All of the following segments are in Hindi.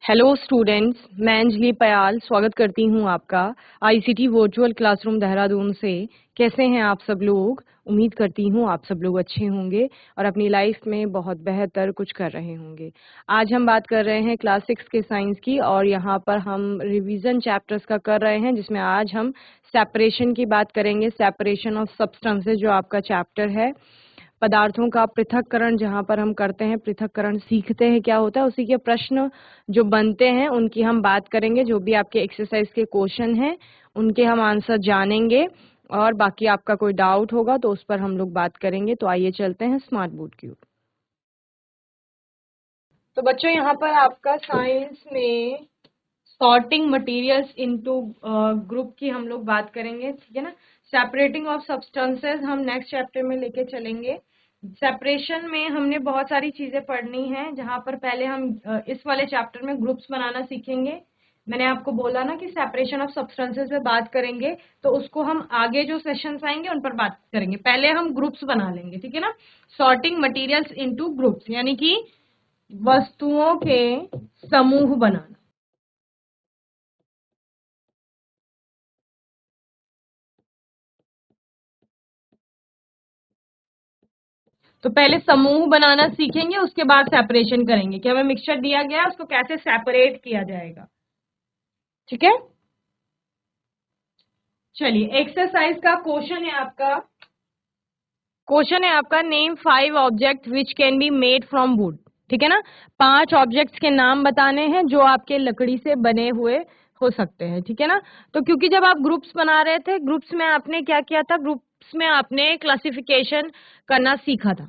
हेलो स्टूडेंट्स, मैं अंजलि पयाल स्वागत करती हूं आपका आईसीटी वर्चुअल क्लासरूम देहरादून से। कैसे हैं आप सब लोग? उम्मीद करती हूं आप सब लोग अच्छे होंगे और अपनी लाइफ में बहुत बेहतर कुछ कर रहे होंगे। आज हम बात कर रहे हैं क्लास 6 के साइंस की और यहां पर हम रिवीजन चैप्टर्स का कर रहे हैं, जिसमें आज हम सेपरेशन की बात करेंगे। सेपरेशन ऑफ सब्सटेंसेस जो आपका चैप्टर है, पदार्थों का पृथक्करण जहां पर हम करते हैं, पृथक्करण सीखते हैं क्या होता है, उसी के प्रश्न जो बनते हैं उनकी हम बात करेंगे। जो भी आपके एक्सरसाइज के क्वेश्चन हैं उनके हम आंसर जानेंगे और बाकी आपका कोई डाउट होगा तो उस पर हम लोग बात करेंगे। तो आइए चलते हैं स्मार्ट बोर्ड की ओर। तो बच्चों, यहाँ पर आपका साइंस में सॉर्टिंग मटेरियल्स इनटू ग्रुप की हम लोग बात करेंगे, ठीक है ना। सेपरेटिंग ऑफ सब्सटेंसेस हम नेक्स्ट चैप्टर में लेके चलेंगे। सेपरेशन में हमने बहुत सारी चीजें पढ़नी है, जहां पर पहले हम इस वाले चैप्टर में ग्रुप्स बनाना सीखेंगे। मैंने आपको बोला ना कि सेपरेशन ऑफ सब्सटेंसेस पे बात करेंगे, तो उसको हम आगे जो सेशंस आएंगे उन पर बात करेंगे। पहले हम ग्रुप्स बना लेंगे, ठीक है ना। सॉर्टिंग मटेरियल्स इनटू ग्रुप्स यानी कि वस्तुओं के समूह बनाना। तो पहले समूह बनाना सीखेंगे, उसके बाद सेपरेशन करेंगे कि हमें मिक्सचर दिया गया है उसको कैसे सेपरेट किया जाएगा, ठीक है। चलिए, एक्सरसाइज का क्वेश्चन है आपका name 5 object which can be made from would, ठीक है ना। 5 ऑब्जेक्ट्स के नाम बताने हैं जो आपके लकड़ी से बने हुए हो सकते हैं, ठीक है ना। तो क्योंकि जब आप ग्रुप्स बना रहे थे, ग्रुप्स में आपने क्या किया था, ग्रुप्स में आपने क्लासिफिकेशन करना सीखा था,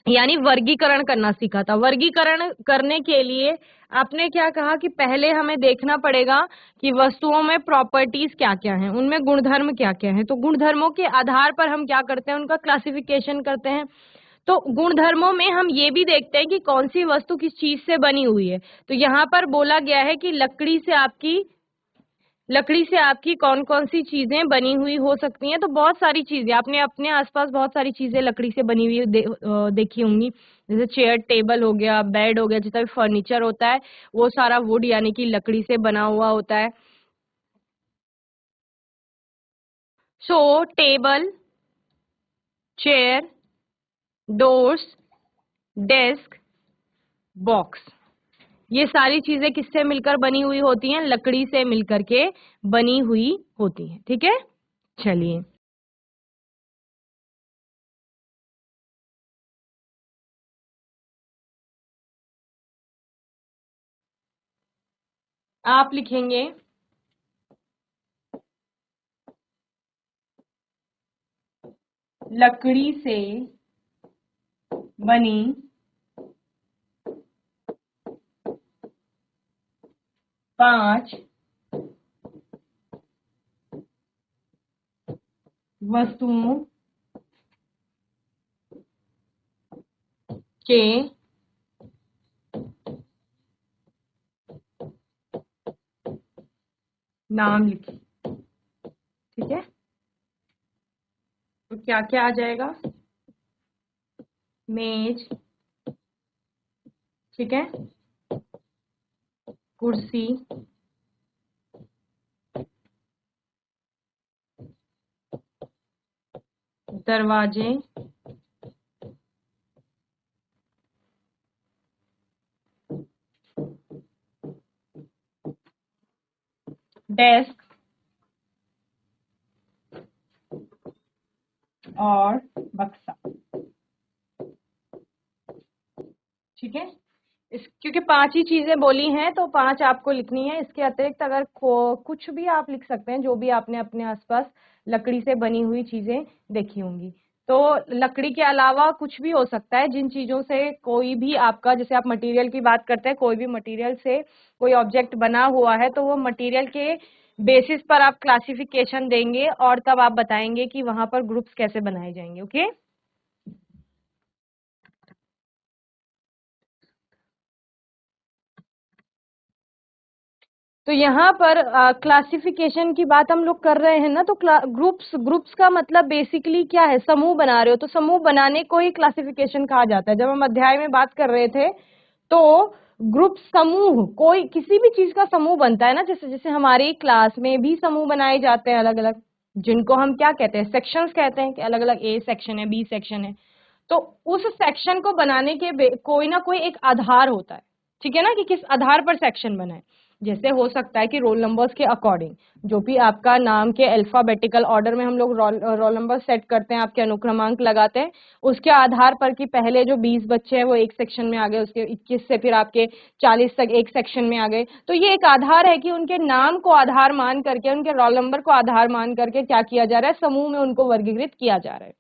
यानी वर्गीकरण करना सीखा था। वर्गीकरण करने के लिए आपने क्या कहा कि पहले हमें देखना पड़ेगा कि वस्तुओं में प्रॉपर्टीज क्या क्या हैं, उनमें गुणधर्म क्या क्या हैं। तो गुणधर्मों के आधार पर हम क्या करते हैं, उनका क्लासिफिकेशन करते हैं। तो गुणधर्मों में हम ये भी देखते हैं कि कौन सी वस्तु किस चीज से बनी हुई है। तो यहाँ पर बोला गया है कि लकड़ी से आपकी कौन कौन सी चीजें बनी हुई हो सकती हैं। तो बहुत सारी चीजें आपने अपने आसपास बहुत सारी चीजें लकड़ी से बनी हुई देखी होंगी, जैसे चेयर टेबल हो गया, बेड हो गया, जितना भी फर्नीचर होता है वो सारा वुड यानी कि लकड़ी से बना हुआ होता है। सो table, chair, doors, desk, box, ये सारी चीजें किससे मिलकर बनी हुई होती हैं? लकड़ी से मिलकर के बनी हुई होती हैं, ठीक है। चलिए, आप लिखेंगे लकड़ी से बनी पांच वस्तुओं के नाम लिखिए, ठीक है। तो क्या क्या आ जाएगा? मेज, ठीक है, कुर्सी, दरवाजे, डेस्क और बक्सा, ठीक है। इस क्योंकि 5 ही चीजें बोली हैं तो 5 आपको लिखनी है। इसके अतिरिक्त अगर कुछ भी आप लिख सकते हैं, जो भी आपने अपने आसपास लकड़ी से बनी हुई चीजें देखी होंगी। तो लकड़ी के अलावा कुछ भी हो सकता है, जिन चीजों से कोई भी आपका, जैसे आप मटेरियल की बात करते हैं, कोई भी मटेरियल से कोई ऑब्जेक्ट बना हुआ है तो वो मटेरियल के बेसिस पर आप क्लासिफिकेशन देंगे और तब आप बताएंगे कि वहां पर ग्रुप्स कैसे बनाए जाएंगे, ओके। तो यहाँ पर क्लासिफिकेशन की बात हम लोग कर रहे हैं ना, तो ग्रुप्स ग्रुप्स का मतलब बेसिकली क्या है? समूह बना रहे हो तो समूह बनाने को ही क्लासिफिकेशन कहा जाता है। जब हम अध्याय में बात कर रहे थे तो ग्रुप समूह, कोई किसी भी चीज का समूह बनता है ना, जैसे जैसे हमारी क्लास में भी समूह बनाए जाते हैं अलग अलग, जिनको हम क्या कहते हैं, सेक्शंस कहते हैं, कि अलग अलग ए सेक्शन है, बी सेक्शन है। तो उस सेक्शन को बनाने के कोई ना कोई एक आधार होता है, ठीक है ना, कि किस आधार पर सेक्शन बना है। जैसे हो सकता है कि रोल नंबर्स के अकॉर्डिंग, जो भी आपका नाम के अल्फाबेटिकल ऑर्डर में हम लोग रोल नंबर सेट करते हैं, आपके अनुक्रमांक लगाते हैं, उसके आधार पर कि पहले जो 20 बच्चे हैं वो एक सेक्शन में आ गए, उसके 21 से फिर आपके 40 तक एक सेक्शन में आ गए। तो ये एक आधार है कि उनके नाम को आधार मान करके, उनके रोल नंबर को आधार मान करके क्या किया जा रहा है, समूह में उनको वर्गीकृत किया जा रहा है।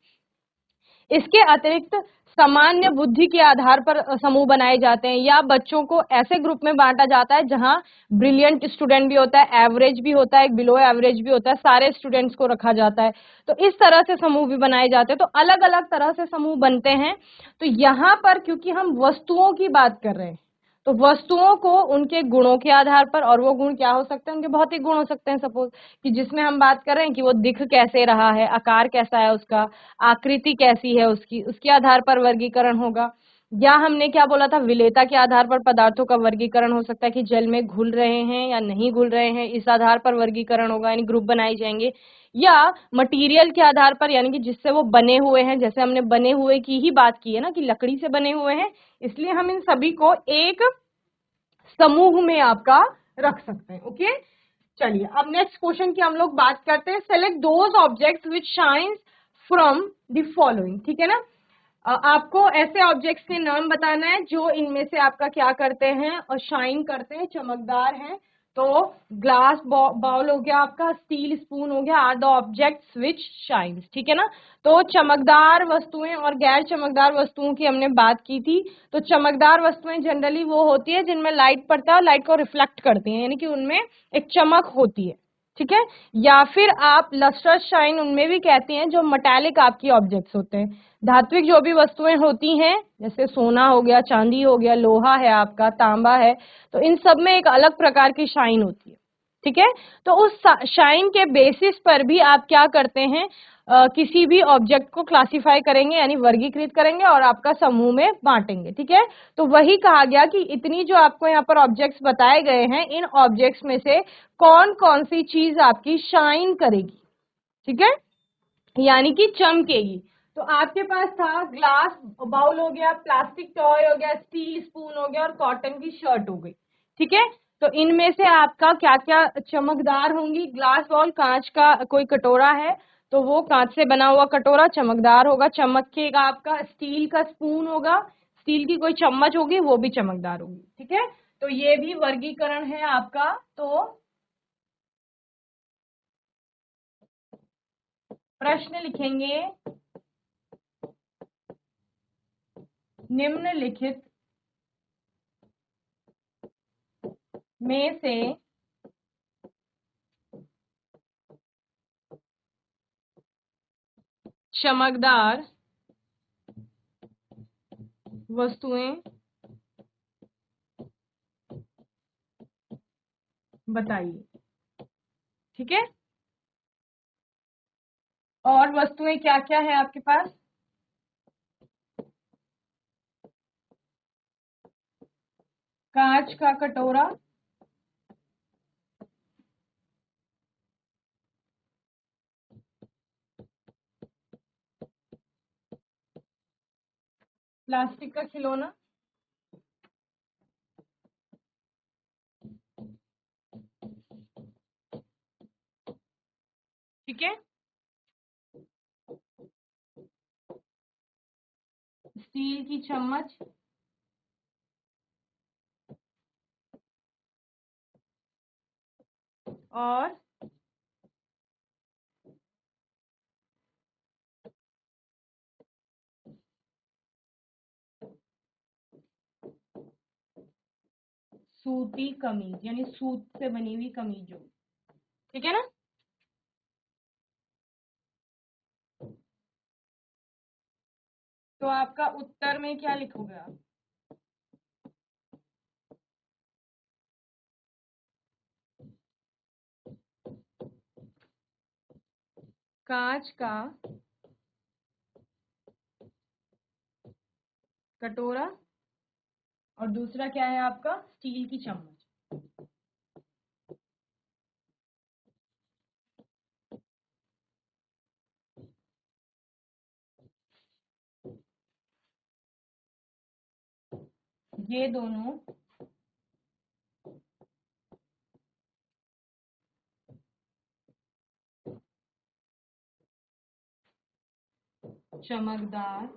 इसके अतिरिक्त सामान्य बुद्धि के आधार पर समूह बनाए जाते हैं, या बच्चों को ऐसे ग्रुप में बांटा जाता है जहां ब्रिलियंट स्टूडेंट भी होता है, एवरेज भी होता है, बिलो एवरेज भी होता है, सारे स्टूडेंट्स को रखा जाता है। तो इस तरह से समूह भी बनाए जाते हैं। तो अलग अलग तरह से समूह बनते हैं। तो यहाँ पर क्योंकि हम वस्तुओं की बात कर रहे हैं, तो वस्तुओं को उनके गुणों के आधार पर, और वो गुण क्या हो सकते हैं, उनके भौतिक गुण हो सकते हैं, सपोज कि जिसमें हम बात कर रहे हैं कि वो दिख कैसे रहा है, आकार कैसा है उसका, आकृति कैसी है उसकी, उसके आधार पर वर्गीकरण होगा। या हमने क्या बोला था, विलेयता के आधार पर पदार्थों का वर्गीकरण हो सकता है कि जल में घुल रहे हैं या नहीं घुल रहे हैं, इस आधार पर वर्गीकरण होगा, यानी ग्रुप बनाए जाएंगे। या मटेरियल के आधार पर, यानी कि जिससे वो बने हुए हैं, जैसे हमने बने हुए की ही बात की है ना, कि लकड़ी से बने हुए हैं, इसलिए हम इन सभी को एक समूह में आपका रख सकते हैं। ओके, चलिए अब नेक्स्ट क्वेश्चन की हम लोग बात करते हैं। Select those objects which shines from the following, ठीक है ना। आपको ऐसे ऑब्जेक्ट्स के नाम बताना है जो इनमें से आपका क्या करते हैं और शाइन करते हैं, चमकदार हैं। तो ग्लास बाउल हो गया आपका, स्टील स्पून हो गया, are the objects which shines, ठीक है ना। तो चमकदार वस्तुएं और गैर चमकदार वस्तुओं की हमने बात की थी। तो चमकदार वस्तुएं जनरली वो होती है जिनमें लाइट पड़ता है और लाइट को रिफ्लेक्ट करती है, यानी कि उनमें एक चमक होती है, ठीक है। या फिर आप लस्ट्रस शाइन उनमें भी कहते हैं जो मेटालिक आपकी ऑब्जेक्ट्स होते हैं। धात्विक जो भी वस्तुएं होती हैं, जैसे सोना हो गया, चांदी हो गया, लोहा है आपका, तांबा है, तो इन सब में एक अलग प्रकार की शाइन होती है, ठीक है। तो उस शाइन के बेसिस पर भी आप क्या करते हैं, किसी भी ऑब्जेक्ट को क्लासिफाई करेंगे, यानी वर्गीकृत करेंगे और आपका समूह में बांटेंगे, ठीक है। तो वही कहा गया कि इतनी जो आपको यहाँ पर ऑब्जेक्ट्स बताए गए हैं, इन ऑब्जेक्ट्स में से कौन कौन सी चीज आपकी शाइन करेगी, ठीक है, यानी कि चमकेगी। तो आपके पास था ग्लास बाउल हो गया, प्लास्टिक टॉय हो गया, स्टील स्पून हो गया और कॉटन की शर्ट हो गई, ठीक है। तो इनमें से आपका क्या क्या चमकदार होंगी, ग्लास बाउल, कांच का कोई कटोरा है तो वो कांच से बना हुआ कटोरा चमकदार होगा, चमकेगा। आपका स्टील का स्पून होगा, स्टील की कोई चम्मच होगी, वो भी चमकदार होगी, ठीक है। तो ये भी वर्गीकरण है आपका। तो प्रश्न लिखेंगे, निम्नलिखित में से चमकदार वस्तुएं बताइए, ठीक है। और वस्तुएं क्या क्या है आपके पास, कांच का कटोरा, प्लास्टिक का खिलौना, ठीक है, स्टील की चम्मच, और सूती कमीज, यानी सूत से बनी हुई कमीज हो, ठीक है ना। तो आपका उत्तर में क्या लिखोगे आप, कांच का कटोरा और दूसरा क्या है आपका? स्टील की चम्मच। ये दोनों चमकदार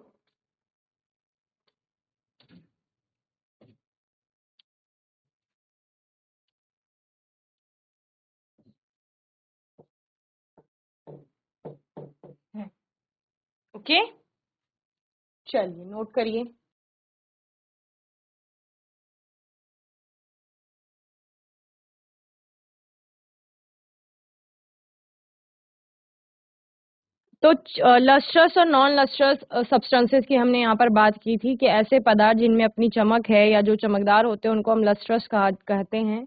है। ओके, चलिए नोट करिए। तो लस्ट्रस और नॉन लस्ट्रस सब्सटेंसेस की हमने यहाँ पर बात की थी कि ऐसे पदार्थ जिनमें अपनी चमक है या जो चमकदार होते हैं उनको हम लस्ट्रस कहते हैं,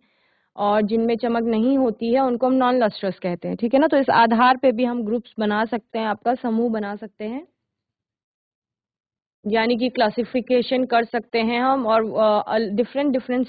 और जिनमें चमक नहीं होती है उनको हम नॉन लस्ट्रस कहते हैं। ठीक है ना? तो इस आधार पे भी हम ग्रुप्स बना सकते हैं, आपका समूह बना सकते हैं, यानी कि क्लासिफिकेशन कर सकते हैं हम। और डिफरेंट डिफरेंट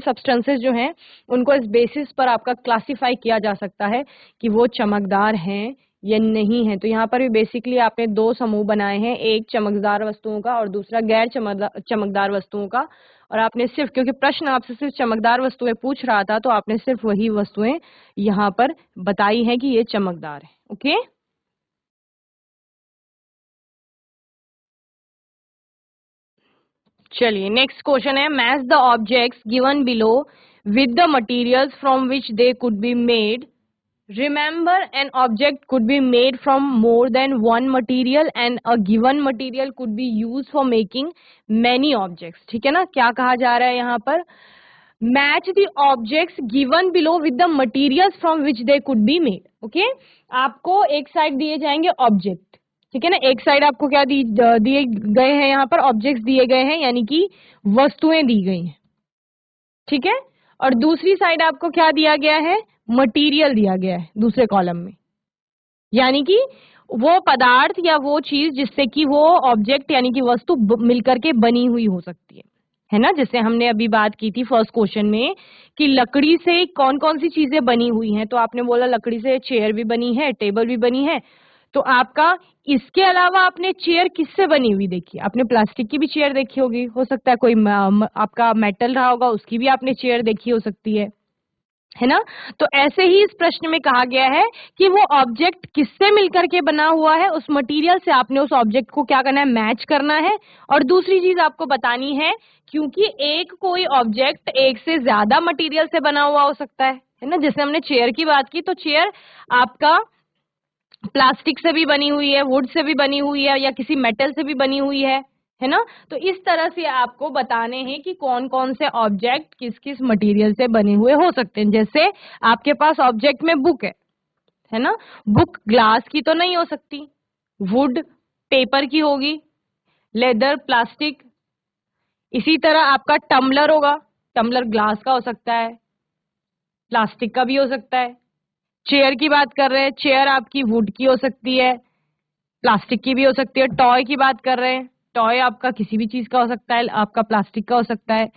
सब्सटेंसेस जो हैं उनको इस बेसिस पर आपका क्लासिफाई किया जा सकता है कि वो चमकदार हैं या नहीं है। तो यहाँ पर भी बेसिकली आपने दो समूह बनाए हैं, एक चमकदार वस्तुओं का और दूसरा गैर चमकदार वस्तुओं का। और आपने सिर्फ, क्योंकि प्रश्न आपसे सिर्फ चमकदार वस्तुएं पूछ रहा था, तो आपने सिर्फ वही वस्तुएं यहाँ पर बताई हैं कि ये चमकदार है। ओके, चलिए नेक्स्ट क्वेश्चन है, match the objects given below with the materials from which they could be made. Remember, an object could be made from more than one material and a given material could be used for making many objects. ठीक है ना? क्या कहा जा रहा है यहाँ पर? Match the objects given below with the materials from which they could be made. Okay? आपको एक साइड दिए जाएंगे ऑब्जेक्ट, ठीक है ना? एक साइड आपको क्या दिए गए हैं? यहाँ पर ऑब्जेक्ट्स दिए गए हैं, यानी कि वस्तुएं दी गई हैं, ठीक है? और दूसरी साइड आपको क्या दिया गया है? मटेरियल दिया गया है दूसरे कॉलम में, यानी कि वो पदार्थ या वो चीज जिससे कि वो ऑब्जेक्ट यानी कि वस्तु मिलकर के बनी हुई हो सकती है ना? जैसे हमने अभी बात की थी फर्स्ट क्वेश्चन में कि लकड़ी से कौन कौन सी चीजें बनी हुई हैं, तो आपने बोला लकड़ी से चेयर भी बनी है, टेबल भी बनी है। तो आपका इसके अलावा आपने चेयर किससे बनी हुई देखी? आपने प्लास्टिक की भी चेयर देखी होगी, हो सकता है कोई आपका मेटल रहा होगा, उसकी भी आपने चेयर देखी हो सकती है ना? तो ऐसे ही इस प्रश्न में कहा गया है कि वो ऑब्जेक्ट किससे मिलकर के बना हुआ है, उस मटेरियल से आपने उस ऑब्जेक्ट को क्या करना है? मैच करना है। और दूसरी चीज आपको बतानी है, क्योंकि एक कोई ऑब्जेक्ट एक से ज्यादा मटेरियल से बना हुआ हो सकता है ना? जैसे हमने चेयर की बात की, तो चेयर आपका प्लास्टिक से भी बनी हुई है, वुड से भी बनी हुई है, या किसी मेटल से भी बनी हुई है ना? तो इस तरह से आपको बताने हैं कि कौन कौन से ऑब्जेक्ट किस किस मटेरियल से बने हुए हो सकते हैं। जैसे आपके पास ऑब्जेक्ट में बुक है ना? बुक ग्लास की तो नहीं हो सकती, वुड पेपर की होगी, लेदर प्लास्टिक। इसी तरह आपका टम्बलर होगा, टम्बलर ग्लास का हो सकता है, प्लास्टिक का भी हो सकता है। चेयर की बात कर रहे हैं, चेयर आपकी वुड की हो सकती है, प्लास्टिक की भी हो सकती है। टॉय की बात कर रहे हैं, टॉय आपका किसी भी चीज का हो सकता है, आपका प्लास्टिक का हो सकता है।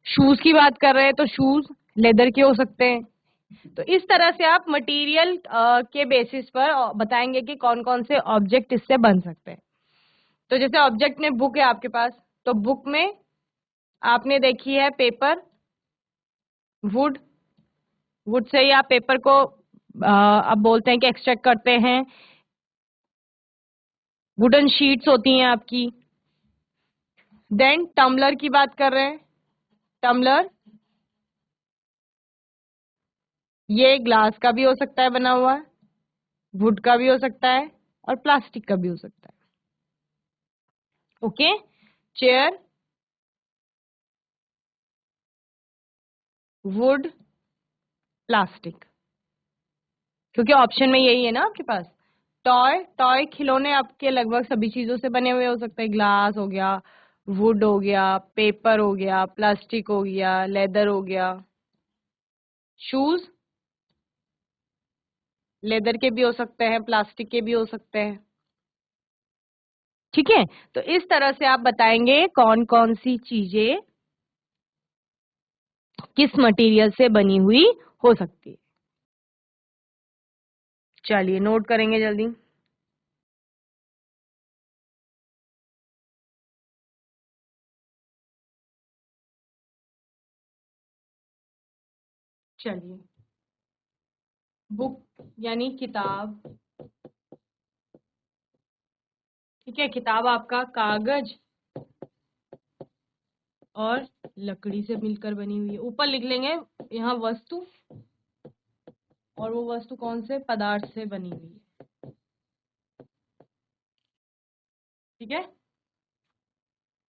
शूज की बात कर रहे हैं तो शूज लेदर के हो सकते हैं। तो इस तरह से आप मटेरियल के बेसिस पर बताएंगे कि कौन कौन से ऑब्जेक्ट इससे बन सकते हैं। तो जैसे ऑब्जेक्ट में बुक है आपके पास, तो बुक में आपने देखी है पेपर, वुड, वुड से ही आप पेपर को अब बोलते हैं कि एक्सट्रैक्ट करते हैं। वुडन शीट्स होती हैं आपकी। देन टम्बलर की बात कर रहे हैं, टम्बलर ये ग्लास का भी हो सकता है बना हुआ, वुड का भी हो सकता है और प्लास्टिक का भी हो सकता है। ओके, चेयर वुड प्लास्टिक, क्योंकि ऑप्शन में यही है ना आपके पास। टॉय, टॉय खिलौने आपके लगभग सभी चीजों से बने हुए हो सकते हैं, ग्लास हो गया, वुड हो गया, पेपर हो गया, प्लास्टिक हो गया, लेदर हो गया। शूज लेदर के भी हो सकते हैं, प्लास्टिक के भी हो सकते हैं। ठीक है, तो इस तरह से आप बताएंगे कौन कौन सी चीजें किस मटेरियल से बनी हुई हो सकती है। चलिए नोट करेंगे जल्दी। चलिए, बुक यानी किताब, ठीक है, किताब आपका कागज और लकड़ी से मिलकर बनी हुई है। ऊपर लिख लेंगे यहाँ वस्तु, और वो वस्तु कौन से पदार्थ से बनी हुई है। ठीक है,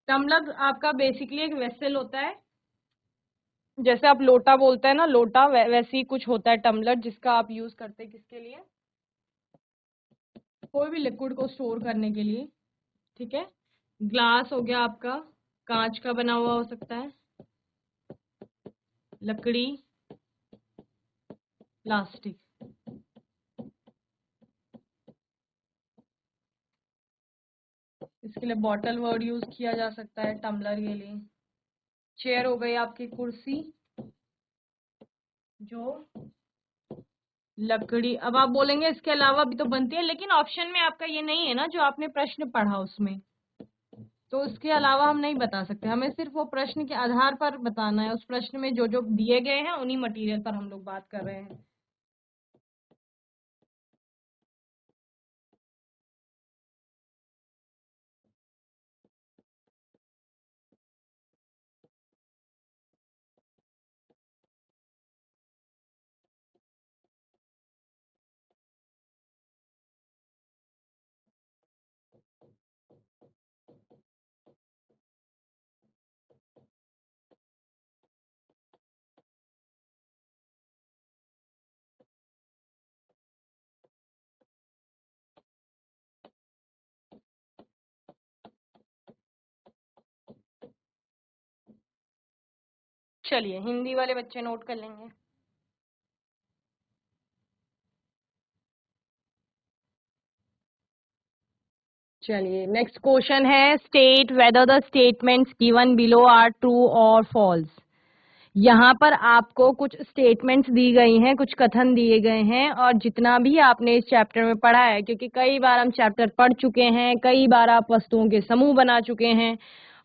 टम्बलर आपका बेसिकली एक वेसल होता है, जैसे आप लोटा बोलते हैं ना, लोटा वैसे ही कुछ होता है टम्बलर, जिसका आप यूज करते हैं किसके लिए, कोई भी लिक्विड को स्टोर करने के लिए। ठीक है, ग्लास हो गया आपका, कांच का बना हुआ हो सकता है, लकड़ी, प्लास्टिक। इसके लिए बॉटल वर्ड यूज किया जा सकता है टम्बलर के लिए। चेयर हो गई आपकी कुर्सी, जो लकड़ी, अब आप बोलेंगे इसके अलावा भी तो बनती है, लेकिन ऑप्शन में आपका ये नहीं है ना जो आपने प्रश्न पढ़ा उसमें, तो उसके अलावा हम नहीं बता सकते। हमें सिर्फ वो प्रश्न के आधार पर बताना है, उस प्रश्न में जो जो दिए गए हैं उन्हीं मटेरियल पर हम लोग बात कर रहे हैं। चलिए, हिंदी वाले बच्चे नोट कर लेंगे। चलिए, नेक्स्ट क्वेश्चन है, state whether the statements given below are true और फॉल्स। यहाँ पर आपको कुछ स्टेटमेंट्स दी गई हैं, कुछ कथन दिए गए हैं, और जितना भी आपने इस चैप्टर में पढ़ा है, क्योंकि कई बार हम चैप्टर पढ़ चुके हैं, कई बार आप वस्तुओं के समूह बना चुके हैं,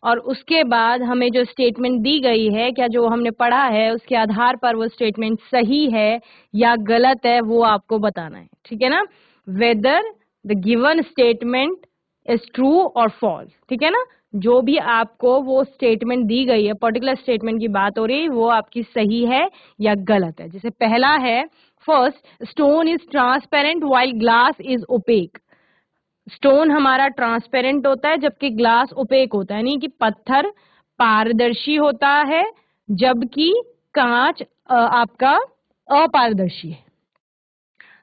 और उसके बाद हमें जो स्टेटमेंट दी गई है, क्या जो हमने पढ़ा है उसके आधार पर वो स्टेटमेंट सही है या गलत है, वो आपको बताना है। ठीक है ना, whether the given statement is true और फॉल्स। ठीक है ना, जो भी आपको वो स्टेटमेंट दी गई है, पर्टिकुलर स्टेटमेंट की बात हो रही है, वो आपकी सही है या गलत है। जैसे पहला है, first, stone is transparent while glass is opaque. Stone हमारा ट्रांसपेरेंट होता है जबकि ग्लास ओपेक होता है, यानी कि पत्थर पारदर्शी होता है जबकि कांच आपका अपारदर्शी है।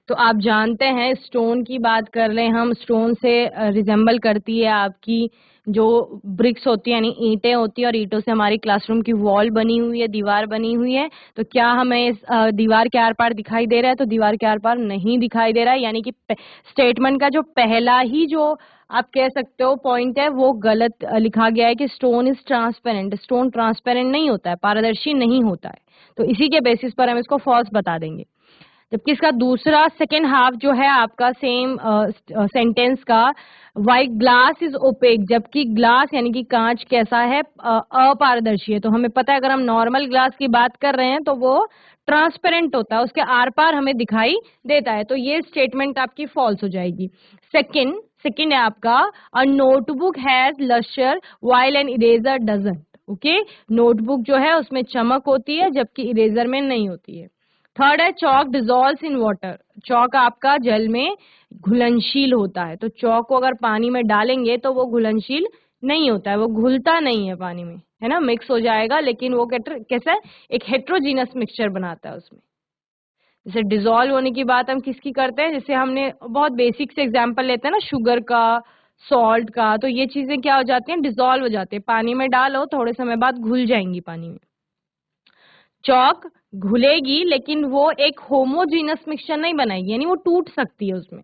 तो आप जानते हैं, स्टोन की बात कर लें हम, स्टोन से रिजेंबल करती है आपकी जो ब्रिक्स होती है, यानी ईंटें होती है, और ईंटों से हमारी क्लासरूम की वॉल बनी हुई है, दीवार बनी हुई है। तो क्या हमें इस दीवार के आर पार दिखाई दे रहा है? तो दीवार के आर पार नहीं दिखाई दे रहा है, यानी कि स्टेटमेंट का जो पहला ही जो आप कह सकते हो पॉइंट है, वो गलत लिखा गया है कि stone is transparent. Stone transparent नहीं होता है, पारदर्शी नहीं होता है, तो इसी के बेसिस पर हम इसको फॉल्स बता देंगे। जबकि इसका दूसरा सेकेंड हाफ जो है आपका सेम सेंटेंस का, वाइट ग्लास इज ओपेक, जबकि ग्लास यानी कि कांच कैसा है? अपारदर्शी है। तो हमें पता है, अगर हम नॉर्मल ग्लास की बात कर रहे हैं तो वो ट्रांसपेरेंट होता है, उसके आर पार हमें दिखाई देता है, तो ये स्टेटमेंट आपकी फॉल्स हो जाएगी। सेकेंड सेकेंड है आपका, a notebook has lustre while an eraser doesn't. Okay, notebook जो है उसमें चमक होती है जबकि इरेजर में नहीं होती है। थर्ड है, चौक डिजोल्व इन वाटर। चौक आपका जल में घुलनशील होता है, तो चौक को अगर पानी में डालेंगे तो वो घुलनशील नहीं होता है, वो घुलता नहीं है पानी में, है ना, मिक्स हो जाएगा, लेकिन वो कैसा है? एक हेट्रोजीनस मिक्सचर बनाता है उसमें। जैसे डिजोल्व होने की बात हम किसकी करते हैं? जैसे हमने बहुत बेसिक से एग्जांपल लेते हैं ना, शुगर का, सॉल्ट का, तो ये चीजें क्या हो जाती हैं? डिजोल्व हो जाती है, पानी में डालो थोड़े समय बाद घुल जाएंगी पानी में। चौक घुलेगी लेकिन वो एक होमोजीनस मिक्सचर नहीं बनाएगी, यानी वो टूट सकती है उसमें,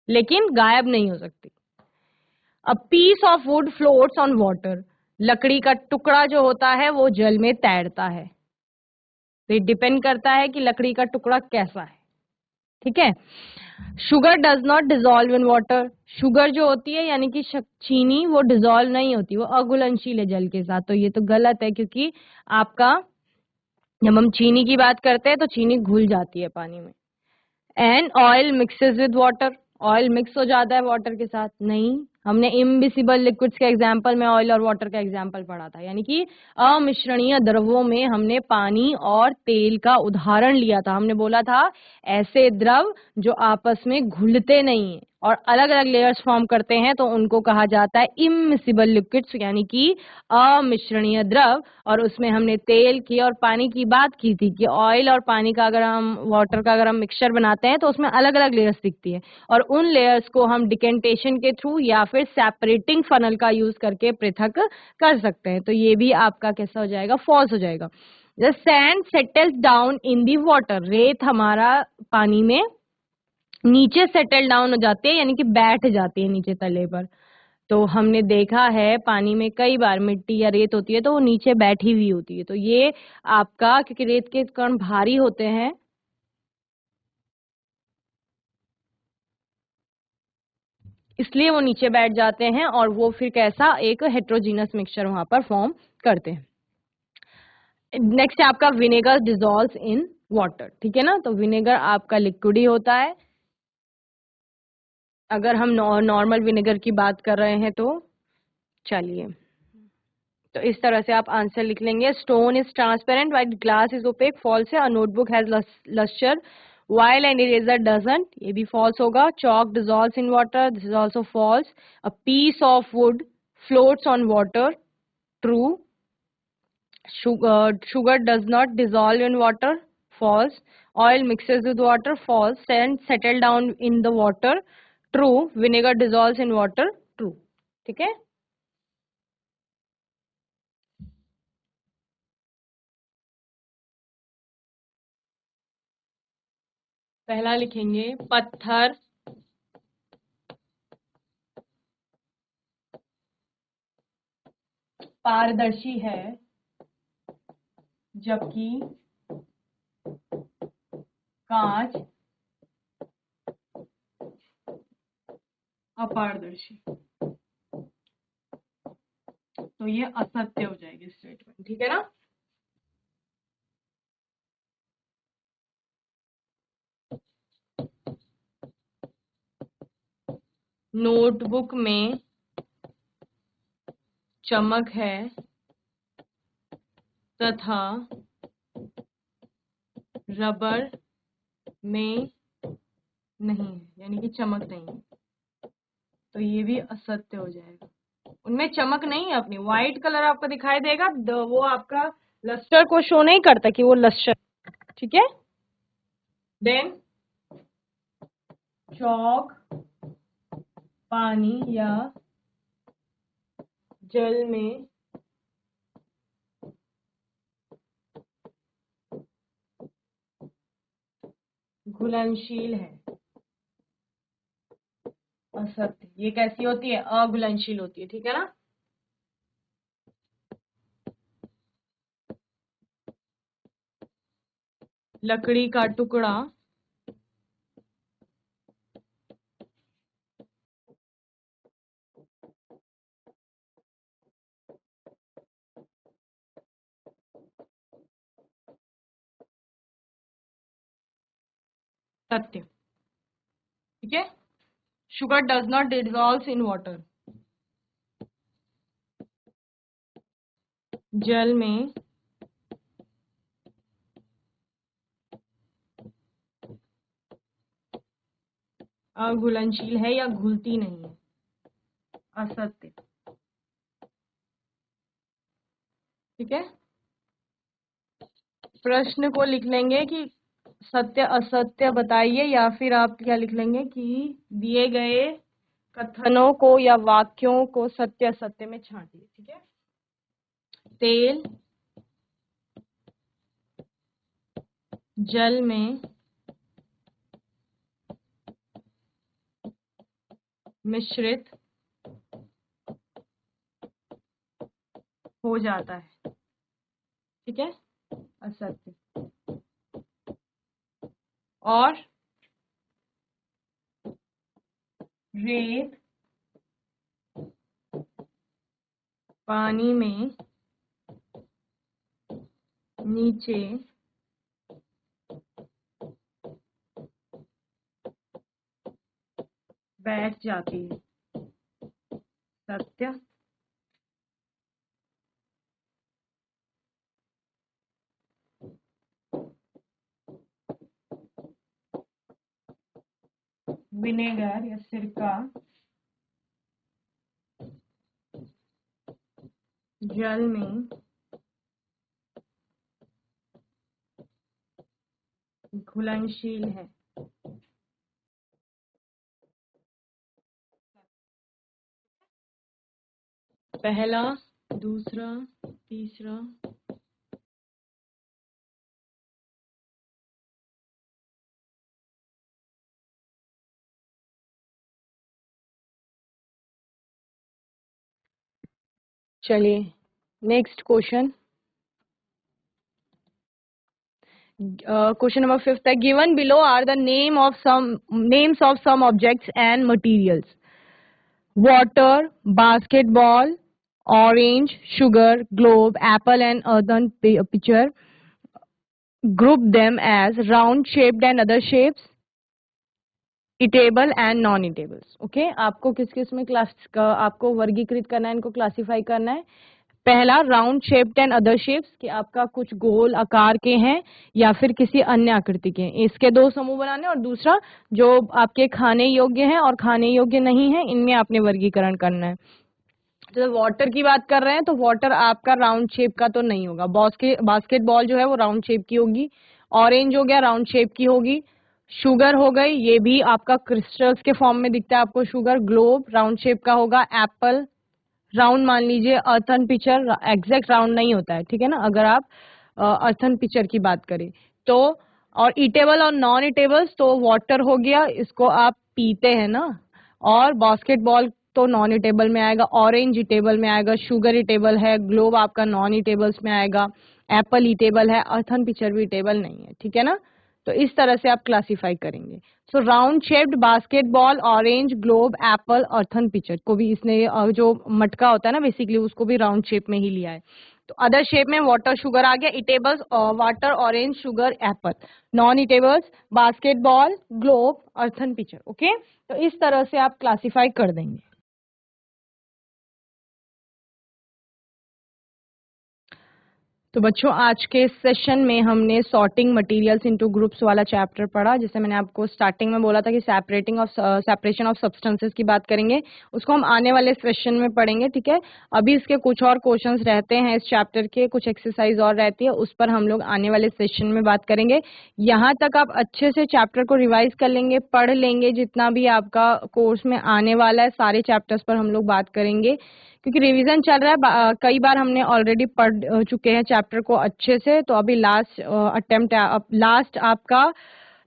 लेकिन गायब नहीं हो सकती। A piece of wood floats on water, लकड़ी का टुकड़ा जो होता है वो जल में तैरता है। तो ये डिपेंड करता है कि लकड़ी का टुकड़ा कैसा है, ठीक है। Sugar does not dissolve in water, sugar जो होती है यानी कि चीनी, वो डिजोल्व नहीं होती, वो अघुलनशील है जल के साथ। तो ये तो गलत है, क्योंकि आपका जब हम चीनी की बात करते हैं तो चीनी घुल जाती है पानी में। And oil mixes with water, oil mix हो जाता है वाटर के साथ। नहीं, हमने इम्बिसिबल लिक्विड्स के एग्जांपल में ऑयल और वाटर का एग्जांपल पढ़ा था, यानी कि अमिश्रणीय द्रवों में हमने पानी और तेल का उदाहरण लिया था। हमने बोला था ऐसे द्रव जो आपस में घुलते नहीं है और अलग अलग लेयर्स फॉर्म करते हैं, तो उनको कहा जाता है इम्मिसिबल लिक्विड्स, यानी कि अमिश्रणीय द्रव। और उसमें हमने तेल की और पानी की बात की थी कि ऑयल और पानी का अगर हम वाटर का अगर हम मिक्सचर बनाते हैं तो उसमें अलग अलग लेयर्स दिखती है, और उन लेयर्स को हम डिकेंटेशन के थ्रू या फिर सेपरेटिंग फनल का यूज करके पृथक कर सकते हैं। तो ये भी आपका कैसा हो जाएगा, फॉल्स हो जाएगा। The sand settles down in the water, रेत हमारा पानी में नीचे सेटल डाउन हो जाती है, यानी कि बैठ जाती है नीचे तले पर। तो हमने देखा है पानी में कई बार मिट्टी या रेत होती है तो वो नीचे बैठी हुई होती है। तो ये आपका, क्योंकि रेत के कण भारी होते हैं, इसलिए वो नीचे बैठ जाते हैं और वो फिर कैसा एक हेट्रोजीनस मिक्सचर वहां पर फॉर्म करते हैं। नेक्स्ट है आपका विनेगर डिजोल्व इन वाटर, ठीक है ना। तो विनेगर आपका लिक्विड ही होता है। अगर हम नॉर्मल विनेगर की बात कर रहे हैं तो चलिए, तो इस तरह से आप आंसर लिख लेंगे। Stone is transparent white glass is opaque, false है। A notebook has lustre while an eraser doesn't, ये भी false होगा। chalk dissolves in water, this is also false। a piece of wood floats on water, true। sugar does not dissolve in water, false। oil mixes with water, false। sand settle down in the water, true। vinegar dissolves in water, true। ठीक है। पहला लिखेंगे पत्थर पारदर्शी है जबकि कांच अपारदर्शी। तो ये असत्य हो जाएगी स्टेटमेंट, ठीक है ना। नोटबुक में चमक है तथा रबर में नहीं है, यानी कि चमक नहीं है। तो ये भी असत्य हो जाएगा। उनमें चमक नहीं है, अपनी व्हाइट कलर आपको दिखाई देगा, वो आपका लस्टर को शो नहीं करता कि वो लस्टर, ठीक है। देन चौक पानी या जल में घुलनशील है, असत्य। ये कैसी होती है, अघुलनशील होती है, ठीक है ना। लकड़ी का टुकड़ा सत्य, ठीक है। Sugar does not dissolve in water, जल में अघुलनशील है या घुलती नहीं है, असत्य, ठीक है। प्रश्न को लिख लेंगे कि सत्य असत्य बताइए, या फिर आप क्या लिख लेंगे कि दिए गए कथनों को या वाक्यों को सत्य असत्य में छांटिए, ठीक है। तेल जल में मिश्रित हो जाता है, ठीक है, असत्य। और रेत पानी में नीचे बैठ जाती है, सत्य। विनेगर या सिरका जल में घुलनशील है। पहला, दूसरा, तीसरा, चलिए नेक्स्ट क्वेश्चन। क्वेश्चन नंबर 5 है, given below are the names of some objects and materials, water, basketball, orange, sugar, globe, apple and earthen pitcher. Group them as round shaped and other shapes, eatable and non eatables. Okay, आपको किस किस में आपको वर्गीकृत करना है, इनको क्लासिफाई करना है। पहला, round shaped and other shapes, कि आपका कुछ गोल आकार के हैं या फिर किसी अन्य आकृति के हैं, इसके दो समूह बनाने। और दूसरा, जो आपके खाने योग्य हैं और खाने योग्य नहीं है, इनमें आपने वर्गीकरण करना है। तो वाटर की बात कर रहे हैं तो वाटर आपका राउंड शेप का तो नहीं होगा। बास्केटबॉल जो है वो राउंड शेप की होगी। ऑरेंज हो गया, राउंड शेप की होगी। शुगर हो गई, ये भी आपका क्रिस्टल्स के फॉर्म में दिखता है आपको शुगर। ग्लोब राउंड शेप का होगा। एप्पल राउंड मान लीजिए। अर्थन पिक्चर एग्जैक्ट राउंड नहीं होता है, ठीक है ना, अगर आप अर्थन पिक्चर की बात करें तो। और ईटेबल और नॉन ईटेबल्स, तो वाटर हो गया, इसको आप पीते हैं ना। और बास्केटबॉल तो नॉन ईटेबल में आएगा। ऑरेंज ईटेबल में आएगा। शुगर ईटेबल है। ग्लोब आपका नॉन ईटेबल्स में आएगा। एप्पल ईटेबल है। अर्थन पिक्चर भी ईटेबल नहीं है, ठीक है ना। तो इस तरह से आप क्लासिफाई करेंगे। सो round shaped, basketball, orange, globe, Apple, earthen picture को भी इसने जो मटका होता है ना बेसिकली, उसको भी राउंड शेप में ही लिया है। तो अदर शेप में वाटर, शुगर आ गया। Eatables water, orange, sugar, Apple. Non eatables basketball, globe, earthen picture. Okay, तो इस तरह से आप क्लासिफाई कर देंगे। तो बच्चों, आज के सेशन में हमने सॉर्टिंग मटेरियल्स इनटू ग्रुप्स वाला चैप्टर पढ़ा। जैसे मैंने आपको स्टार्टिंग में बोला था कि सेपरेशन ऑफ सब्सटेंसेस की बात करेंगे, उसको हम आने वाले सेशन में पढ़ेंगे, ठीक है। अभी इसके कुछ और क्वेश्चंस रहते हैं, इस चैप्टर के कुछ एक्सरसाइज और रहती है, उस पर हम लोग आने वाले सेशन में बात करेंगे। यहाँ तक आप अच्छे से चैप्टर को रिवाइज कर लेंगे, पढ़ लेंगे, जितना भी आपका कोर्स में आने वाला है सारे चैप्टर्स पर हम लोग बात करेंगे, क्योंकि रिवीजन चल रहा है। कई बार हमने ऑलरेडी पढ़ चुके हैं चैप्टर को अच्छे से, तो अभी लास्ट अटेम्प्ट, लास्ट आपका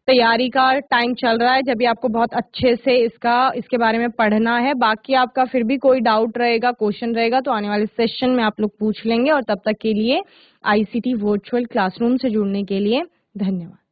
तैयारी का टाइम चल रहा है, जब भी आपको बहुत अच्छे से इसके बारे में पढ़ना है। बाकी आपका फिर भी कोई डाउट रहेगा, क्वेश्चन रहेगा, तो आने वाले सेशन में आप लोग पूछ लेंगे। और तब तक के लिए ICT वर्चुअल क्लासरूम से जुड़ने के लिए धन्यवाद।